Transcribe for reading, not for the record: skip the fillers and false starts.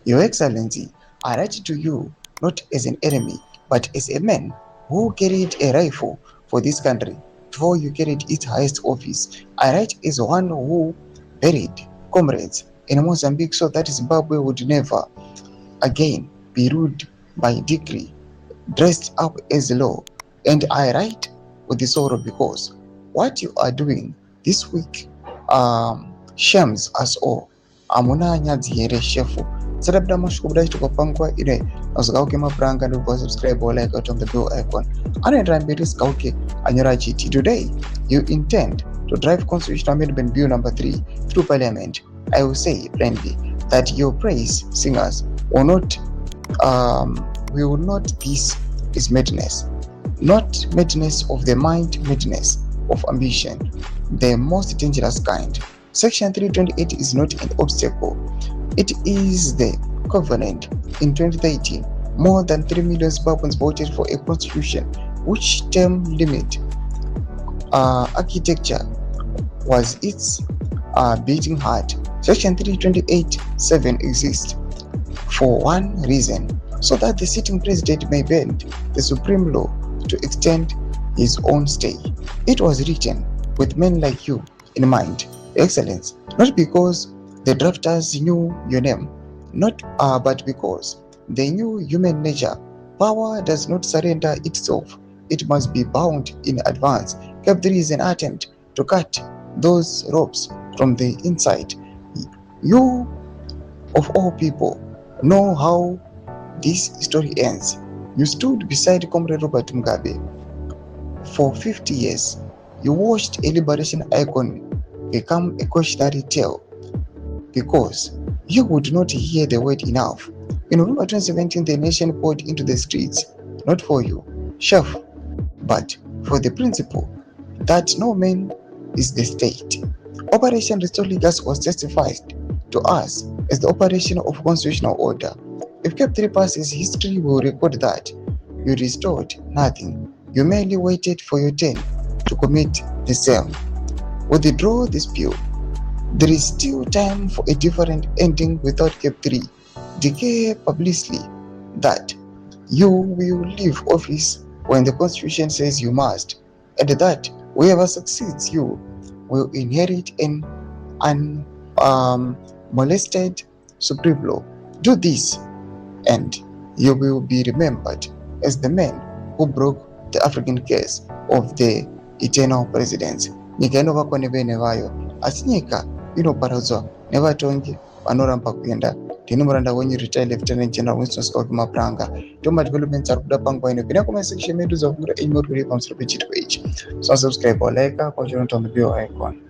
Your Excellency, I write to you not as an enemy, but as a man who carried a rifle for this country before you carried its highest office. I write as one who buried comrades in Mozambique so that Zimbabwe would never again be ruled by decree, dressed up as law. And I write with the sorrow because what you are doing this week shames us all. Amuna nyadzi here shefu. Sadabda mashkubda tukapangwa ile azgauke mapranga ndugu subscribe or like out on the bell icon. Anayetambiri skauke anyarachiti. Today you intend to drive constitutional amendment bill number 3 through parliament. I will say plainly that your praise singers will not this is madness, not madness of the mind, madness of ambition, the most dangerous kind. Section 328 is not an obstacle, it is the covenant. In 2013, more than 3 million Zimbabweans voted for a constitution which term limit architecture was its beating heart. Section 328(7) exists for one reason, so that the sitting president may bend the supreme law to extend his own stay. It was written with men like you in mind, Excellence, not because the drafters knew your name, but because they knew human nature. Power does not surrender itself, it must be bound in advance. Cap 3 is an attempt to cut those ropes from the inside. You, of all people, know how this story ends. You stood beside Comrade Robert Mugabe for 50 years. You watched a liberation icon become a cautionary tale because you would not hear the word enough. In November 2017, the nation poured into the streets, not for you, chef, but for the principle that no man is the state. Operation Restore Legacy was testified to us as the operation of constitutional order. If Cap 3 passes, history will record that you restored nothing. You merely waited for your turn to commit the same. Withdraw this bill. There is still time for a different ending without Cap 3. Declare publicly that you will leave office when the Constitution says you must, and that whoever succeeds you will inherit an unmolested supreme law. Do this, and you will be remembered as the man who broke the African case of the eternal presidency. Nyika inovakwa nevene vayo, asi nyika inoparadzwa nevatongi vanoramba kuenda. Ndini muranda wenyu retired Lieutenant General Winston Scott Mapranga. Toma developments ari kuda panguva ino. Pinda kumasection medu zvakungura email kuri pamusoro pechitwa ichi. So subscribe or like kwa channel on the bell icon.